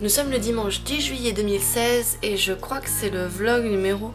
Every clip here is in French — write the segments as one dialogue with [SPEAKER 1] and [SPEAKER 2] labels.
[SPEAKER 1] Nous sommes le dimanche 10 juillet 2016 et je crois que c'est le vlog numéro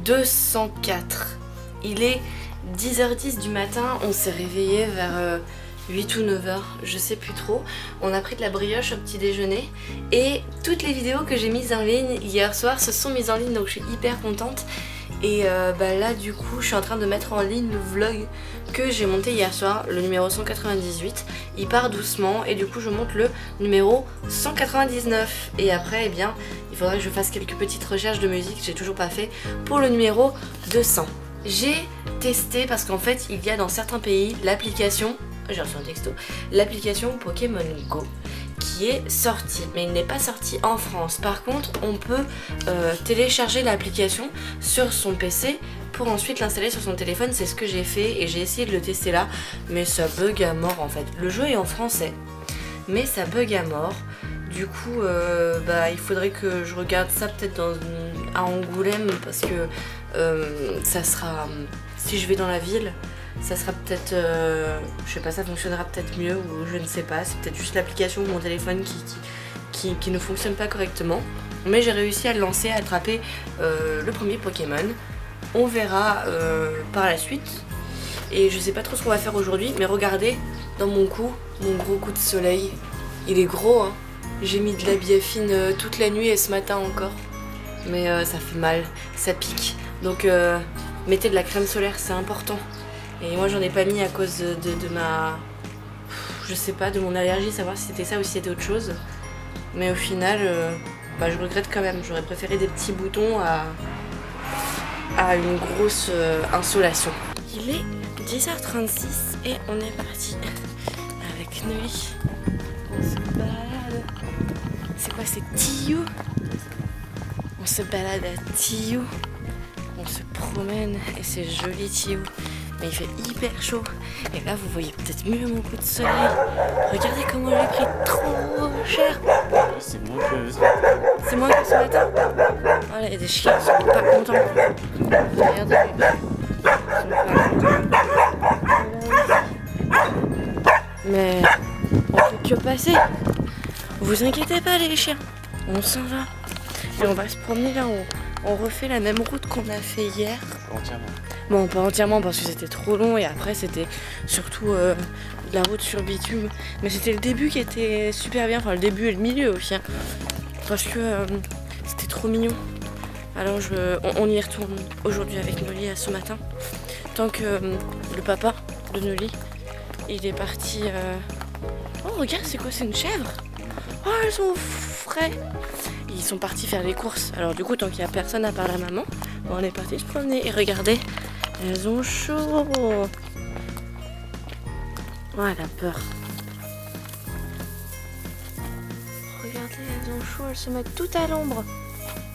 [SPEAKER 1] 204. Il est 10h10 du matin, on s'est réveillé vers 8 ou 9h, je sais plus trop. On a pris de la brioche au petit déjeuner et toutes les vidéos que j'ai mises en ligne hier soir se sont mises en ligne, donc je suis hyper contente. Et là du coup je suis en train de mettre en ligne le vlog que j'ai monté hier soir, le numéro 198. Il part doucement et du coup je monte le numéro 199. Et après eh bien il faudrait que je fasse quelques petites recherches de musique, j'ai toujours pas fait, pour le numéro 200. J'ai testé parce qu'en fait il y a dans certains pays l'application, j'ai reçu un texto, l'application Pokémon Go qui est sorti, mais il n'est pas sorti en France. Par contre on peut télécharger l'application sur son PC pour ensuite l'installer sur son téléphone. C'est ce que j'ai fait et j'ai essayé de le tester là, mais ça bug à mort en fait. Le jeu est en français mais ça bug à mort. Du coup il faudrait que je regarde ça peut-être à Angoulême, parce que ça sera, si je vais dans la ville, ça sera peut-être, je sais pas, ça fonctionnera peut-être mieux, ou je ne sais pas, c'est peut-être juste l'application ou mon téléphone qui ne fonctionne pas correctement. Mais j'ai réussi à le lancer, à attraper le premier Pokémon. On verra par la suite. Et je sais pas trop ce qu'on va faire aujourd'hui, mais regardez dans mon cou, mon gros coup de soleil. Il est gros hein. J'ai mis de la biafine toute la nuit et ce matin encore. Mais ça fait mal, ça pique. Donc mettez de la crème solaire, c'est important. Et moi j'en ai pas mis à cause de ma... je sais pas, de mon allergie, savoir si c'était ça ou si c'était autre chose. Mais au final, je regrette quand même. J'aurais préféré des petits boutons à une grosse insolation. Il est 10h36 et on est parti avec Neuilly. On se balade. C'est quoi, c'est Tillou? On se balade à Tillou. On se promène et c'est joli Tillou. Mais il fait hyper chaud. Et là vous voyez peut-être mieux mon coup de soleil. Regardez comment je l'ai pris trop cher.
[SPEAKER 2] C'est moins que...
[SPEAKER 1] C'est moins que ce matin. Voilà, il y a des chiens qui sont pas contents. Regardez. Ils sont pas contents. Mais on fait que passer. Vous inquiétez pas les chiens. On s'en va. Et on va se promener là. On refait la même route qu'on a fait hier.
[SPEAKER 2] Entièrement.
[SPEAKER 1] Bon, pas entièrement parce que c'était trop long et après c'était surtout la route sur bitume. Mais c'était le début qui était super bien, enfin le début et le milieu aussi. Hein, parce que c'était trop mignon. Alors on y retourne aujourd'hui avec Noli ce matin. Tant que le papa de Noli, il est parti... Oh regarde, c'est quoi, c'est une chèvre? Oh elles sont frais. Ils sont partis faire les courses. Alors du coup tant qu'il n'y a personne à part la maman, on est parti se promener. Et regardez, elles ont chaud. Oh, elle a peur. Regardez, elles ont chaud, elles se mettent toutes à l'ombre.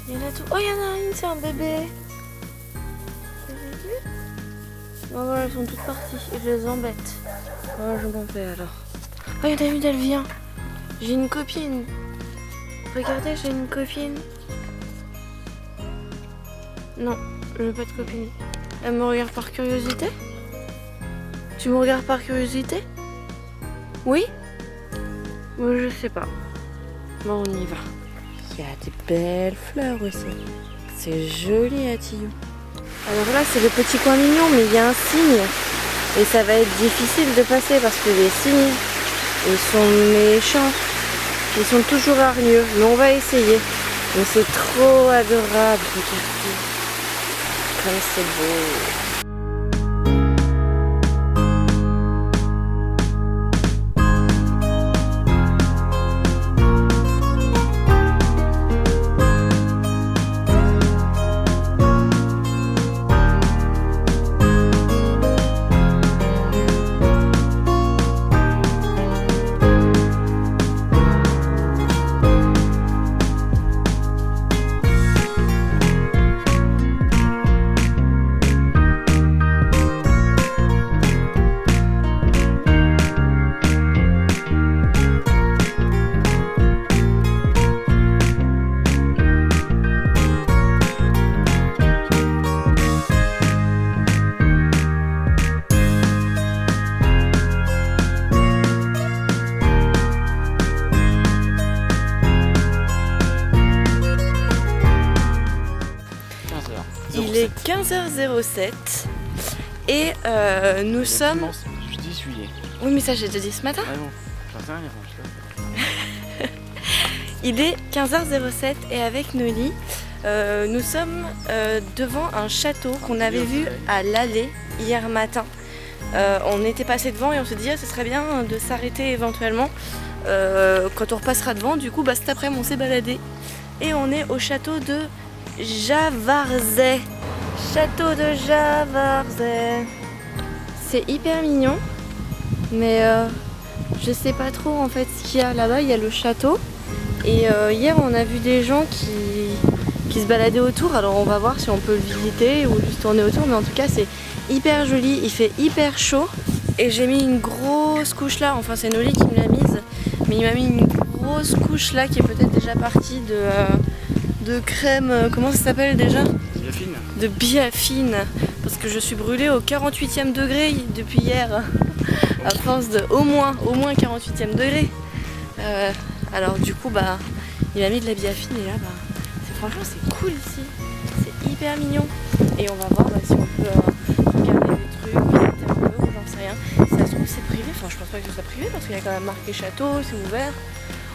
[SPEAKER 1] Il y en a tout. Oh, il y en a une, c'est un bébé. Bon, voilà, elles sont toutes parties. Et je les embête. Oh, je m'en vais alors. Oh, il y en a une, elle vient. J'ai une copine. Regardez, j'ai une copine. Non, je veux pas de copine. Elle me regarde par curiosité? Tu me regardes par curiosité? Oui? Moi je sais pas. Bon, on y va. Il y a des belles fleurs aussi. C'est joli à Tillou. Alors là c'est le petit coin mignon, mais il y a un cygne. Et ça va être difficile de passer parce que les cygnes, ils sont méchants. Ils sont toujours hargneux, mais on va essayer. Mais c'est trop adorable, regardez. Comme c'est beau. 15h07 et nous sommes...
[SPEAKER 2] Je dis juillet.
[SPEAKER 1] Oui mais ça j'ai déjà dit ce matin.
[SPEAKER 2] Ah bon, j'en sais rien,
[SPEAKER 1] Il est 15h07 et avec Noli, nous sommes devant un château qu'on avait vu à l'allée hier matin. On était passé devant et on se dit ce serait bien de s'arrêter éventuellement quand on repassera devant. Du coup cet après-midi on s'est baladé et on est au château de Javarzet. Château de Javarzet. C'est hyper mignon mais je sais pas trop en fait ce qu'il y a là-bas. Il y a le château et hier on a vu des gens qui se baladaient autour. Alors on va voir si on peut le visiter ou juste tourner autour, mais en tout cas c'est hyper joli, il fait hyper chaud et j'ai mis une grosse couche là, enfin c'est Noli qui me l'a mise, mais il m'a mis une grosse couche là qui est peut-être déjà partie de crème, comment ça s'appelle déjà?
[SPEAKER 2] Biafine.
[SPEAKER 1] De biafine, parce que je suis brûlée au 48e degré depuis hier, à force de au moins 48e degré. Alors du coup il m'a mis de la biafine et là franchement c'est cool ici, c'est hyper mignon et on va voir si on peut regarder des trucs, visiter un peu ou j'en sais rien. Si ça se trouve c'est privé, enfin je pense pas que ce soit privé parce qu'il y a quand même marqué château, c'est ouvert.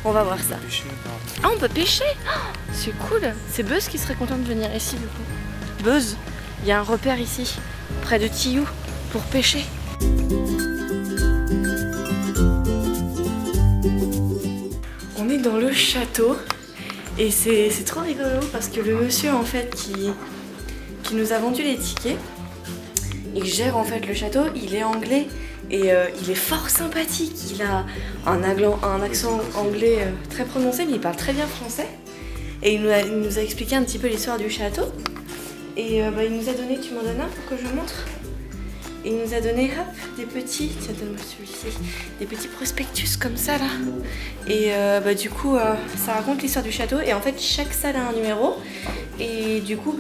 [SPEAKER 1] On va voir ça. Ah on peut pêcher, c'est cool. C'est Buzz qui serait content de venir ici du coup. Buzz, il y a un repère ici, près de Tillou, pour pêcher. On est dans le château. Et c'est trop rigolo parce que le monsieur en fait qui nous a vendu les tickets, il gère en fait le château, il est anglais et il est fort sympathique. Il a un accent anglais très prononcé mais il parle très bien français. Et il nous a expliqué un petit peu l'histoire du château. Et il nous a donné, tu m'en donnes un pour que je montre? Il nous a donné des petits, tiens donne-moi celui-ci, des petits prospectus comme ça là. Et du coup ça raconte l'histoire du château et en fait chaque salle a un numéro et du coup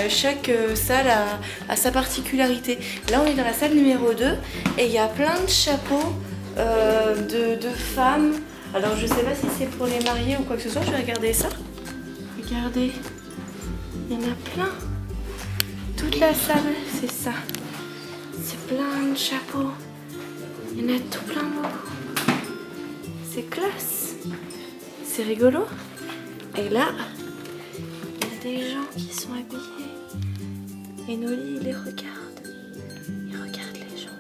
[SPEAKER 1] chaque salle a sa particularité. Là on est dans la salle numéro 2 et il y a plein de chapeaux de femmes. Alors je sais pas si c'est pour les mariés ou quoi que ce soit, je vais regarder ça. Regardez, il y en a plein. Toute la salle c'est ça. C'est plein de chapeaux. Il y en a tout plein beaucoup. C'est classe. C'est rigolo. Et là, il y a des gens qui sont habillés. Et Noli, il les regarde. Il regarde les gens.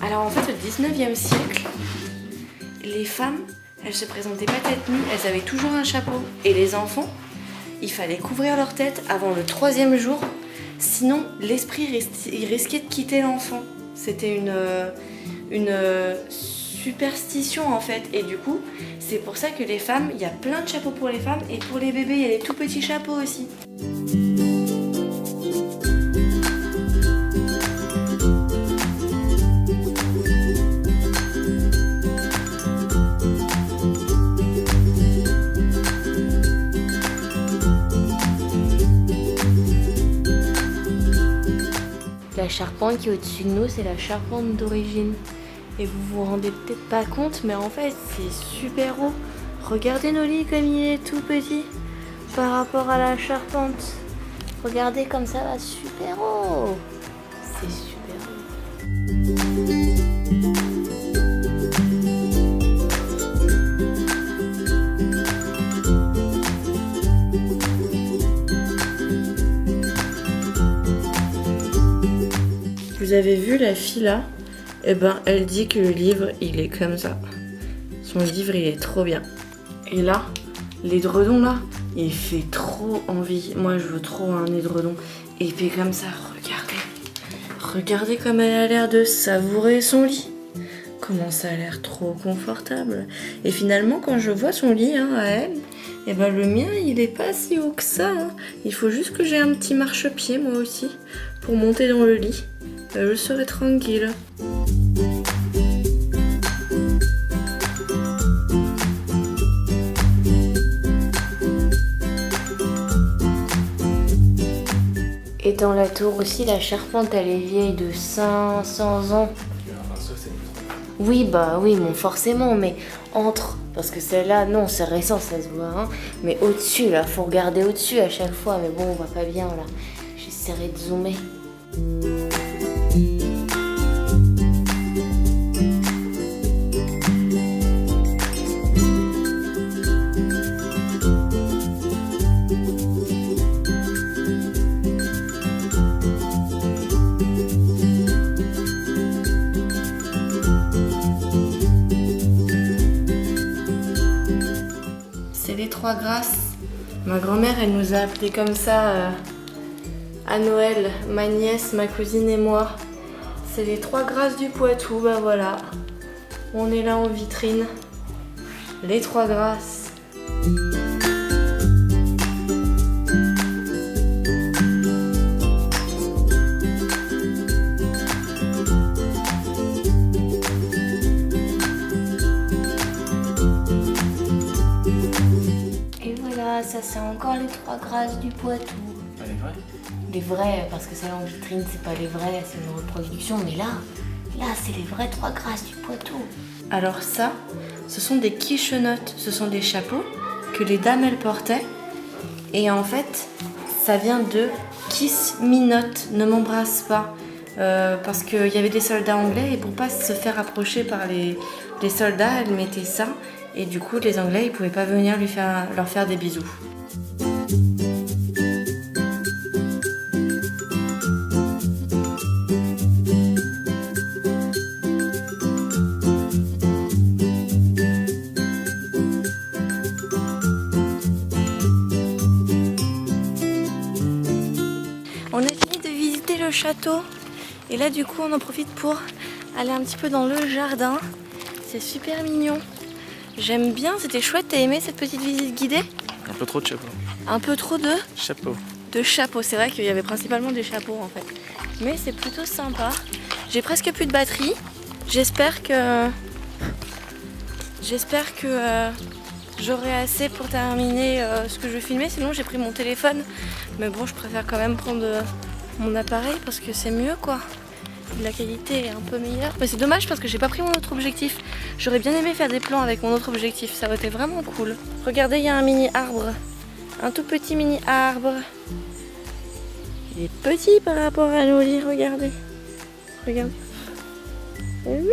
[SPEAKER 1] Alors en fait, au 19e siècle, les femmes, elles se présentaient pas tête nue, elles avaient toujours un chapeau. Et les enfants, il fallait couvrir leur tête avant le 3e jour, sinon l'esprit risquait de quitter l'enfant. C'était une superstition en fait. Et du coup, c'est pour ça que les femmes, il y a plein de chapeaux pour les femmes et pour les bébés, il y a des tout petits chapeaux aussi. La charpente qui est au-dessus de nous, c'est la charpente d'origine. Et vous vous rendez peut-être pas compte, mais en fait, c'est super haut. Regardez Noli comme il est tout petit par rapport à la charpente. Regardez comme ça va super haut. C'est super haut. Vous avez vu la fille là? Eh ben, elle dit que le livre, il est comme ça. Son livre, il est trop bien. Et là, l'édredon là, il fait trop envie. Moi, je veux trop un édredon épais comme ça. Regardez. Regardez comme elle a l'air de savourer son lit. Comment ça a l'air trop confortable. Et finalement, quand je vois son lit à elle, eh ben le mien, il est pas si haut que ça. Il faut juste que j'ai un petit marchepied, moi aussi, pour monter dans le lit. Je serai tranquille. Et dans la tour aussi, la charpente, elle est vieille de 500 ans. Oui, bah oui, bon, forcément, mais entre, parce que celle-là, non, c'est récent, ça se voit, hein. Mais au-dessus, là, faut regarder au-dessus à chaque fois, mais bon, on voit pas bien, là. J'essaierai de zoomer. Les Trois Grâces. Ma grand-mère, elle nous a appelés comme ça à Noël. Ma nièce, ma cousine et moi. C'est les Trois Grâces du Poitou, bah voilà. On est là en vitrine. Les Trois Grâces. Ça c'est encore les Trois Grâces du Poitou.
[SPEAKER 2] Pas les vrais?
[SPEAKER 1] Les vrais, parce que celle en vitrine c'est pas les vrais, c'est une reproduction, mais là c'est les vrais Trois Grâces du Poitou. Alors ça, ce sont des quichenottes, ce sont des chapeaux que les dames elles portaient. Et en fait, ça vient de Kiss Me Not, ne m'embrasse pas. Parce qu'il y avait des soldats anglais et pour pas se faire approcher par les soldats, elle mettait ça. Et du coup, les Anglais, ils pouvaient pas venir leur faire des bisous. On a fini de visiter le château. Et là, du coup, on en profite pour aller un petit peu dans le jardin. C'est super mignon. J'aime bien, c'était chouette. T'as aimé cette petite visite guidée?
[SPEAKER 2] Un peu trop de chapeaux.
[SPEAKER 1] Un peu trop de
[SPEAKER 2] Chapeaux.
[SPEAKER 1] De chapeaux, c'est vrai qu'il y avait principalement des chapeaux en fait. Mais c'est plutôt sympa. J'ai presque plus de batterie. J'espère que j'aurai assez pour terminer ce que je filmais. Sinon j'ai pris mon téléphone. Mais bon, je préfère quand même prendre mon appareil parce que c'est mieux quoi. La qualité est un peu meilleure. Mais c'est dommage parce que j'ai pas pris mon autre objectif. J'aurais bien aimé faire des plans avec mon autre objectif. Ça aurait été vraiment cool. Regardez, il y a un mini arbre. Un tout petit mini arbre. Il est petit par rapport à Noli, regardez. Regardez. Vous avez vu ?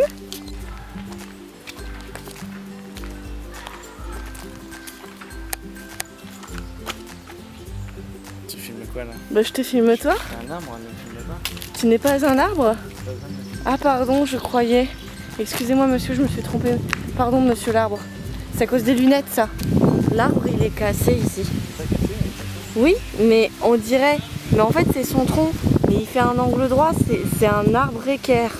[SPEAKER 2] Tu filmes quoi là?
[SPEAKER 1] Bah je te filme toi.
[SPEAKER 2] C'est un arbre, ne me filme pas.
[SPEAKER 1] Tu n'es pas un arbre? Ah pardon, je croyais. Excusez-moi monsieur, je me suis trompée. Pardon monsieur l'arbre. C'est à cause des lunettes ça. L'arbre il est cassé ici. Oui, mais on dirait. Mais en fait c'est son tronc. Mais il fait un angle droit, c'est un arbre équerre.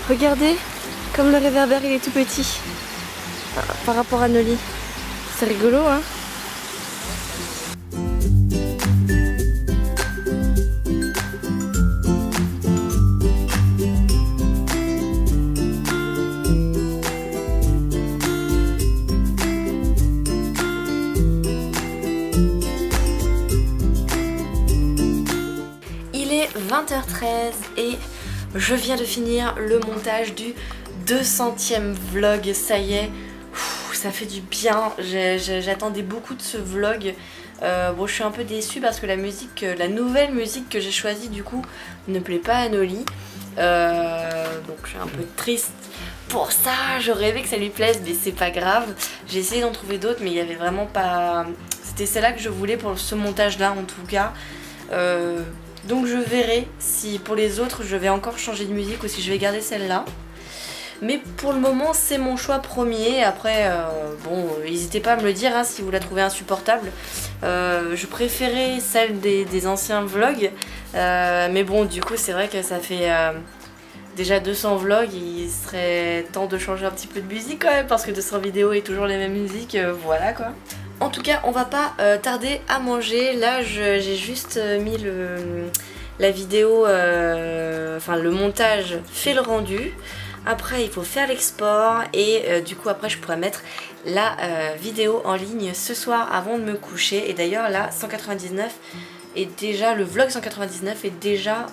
[SPEAKER 1] Regardez, comme le réverbère il est tout petit par rapport à Noli. C'est rigolo hein. Il est 20h13 et je viens de finir le montage du 200e vlog, ça y est, ça fait du bien, j'attendais beaucoup de ce vlog. Bon, je suis un peu déçue parce que la nouvelle musique que j'ai choisie du coup ne plaît pas à Noli. Donc je suis un peu triste pour ça, je rêvais que ça lui plaise mais c'est pas grave. J'ai essayé d'en trouver d'autres mais il y avait vraiment pas... C'était celle-là que je voulais pour ce montage là en tout cas. Donc je verrai si pour les autres je vais encore changer de musique ou si je vais garder celle-là. Mais pour le moment c'est mon choix premier. Après bon, n'hésitez pas à me le dire hein, si vous la trouvez insupportable. Je préférais celle des anciens vlogs. Mais bon du coup c'est vrai que ça fait déjà 200 vlogs. Il serait temps de changer un petit peu de musique quand même. Parce que 200 vidéos et toujours les mêmes musiques, voilà quoi. En tout cas, on va pas tarder à manger. Là, j'ai juste mis la vidéo, enfin le montage fait le rendu. Après, il faut faire l'export et du coup, après, je pourrais mettre la vidéo en ligne ce soir avant de me coucher. Et d'ailleurs, là, 199 est déjà, le vlog 199 est déjà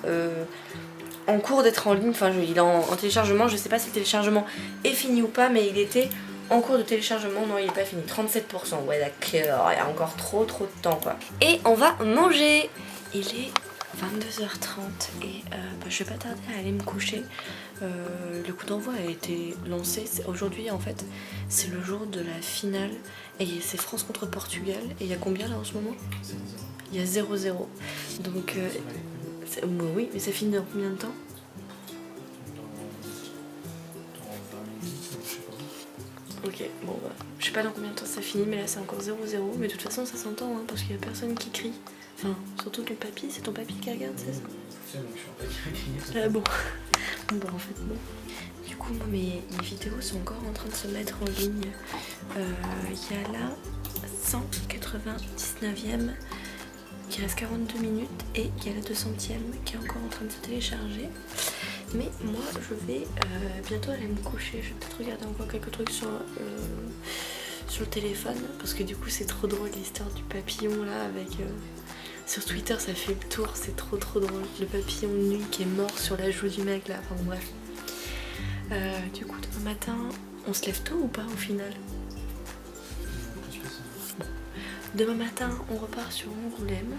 [SPEAKER 1] en cours d'être en ligne. Enfin, il est en téléchargement. Je sais pas si le téléchargement est fini ou pas, mais il était en cours de téléchargement. Non, il est pas fini. 37%. Ouais, d'accord. Il y a encore trop de temps, quoi. Et on va manger. Il est 22h30 et je vais pas tarder à aller me coucher. Le coup d'envoi a été lancé aujourd'hui, en fait c'est le jour de la finale et c'est France contre Portugal. Et il y a combien là en ce moment? Il y a 0-0. Donc oui, mais ça finit dans combien de temps? Ok, bon bah, je sais pas dans combien de temps ça finit, mais là c'est encore 0-0. Mais de toute façon ça s'entend, hein, parce qu'il y a personne qui crie. Enfin, surtout ton papy, c'est ton papy qui regarde, c'est ça? Ah bon. Bon, en fait, bon. Du coup, moi, mes vidéos sont encore en train de se mettre en ligne. Il y a là 199e qui reste 42 minutes et il y a la 200e qui est encore en train de se télécharger. Mais moi, je vais bientôt aller me coucher. Je vais peut-être regarder encore quelques trucs sur le téléphone parce que du coup, c'est trop drôle l'histoire du papillon là avec. Sur Twitter ça fait le tour, c'est trop drôle. Le papillon nu qui est mort sur la joue du mec là, enfin bon, bref. Du coup demain matin, on se lève tôt ou pas au final? Bon. Demain matin on repart sur Angoulême.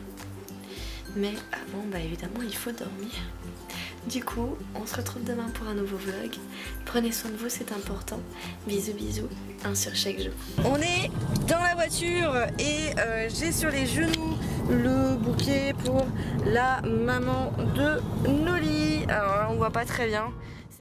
[SPEAKER 1] Mais avant bah évidemment il faut dormir. Du coup on se retrouve demain pour un nouveau vlog. Prenez soin de vous, c'est important. Bisous, un sur chaque jour. On est dans la voiture et j'ai sur les genoux le bouquet pour la maman de Noli. Alors là on voit pas très bien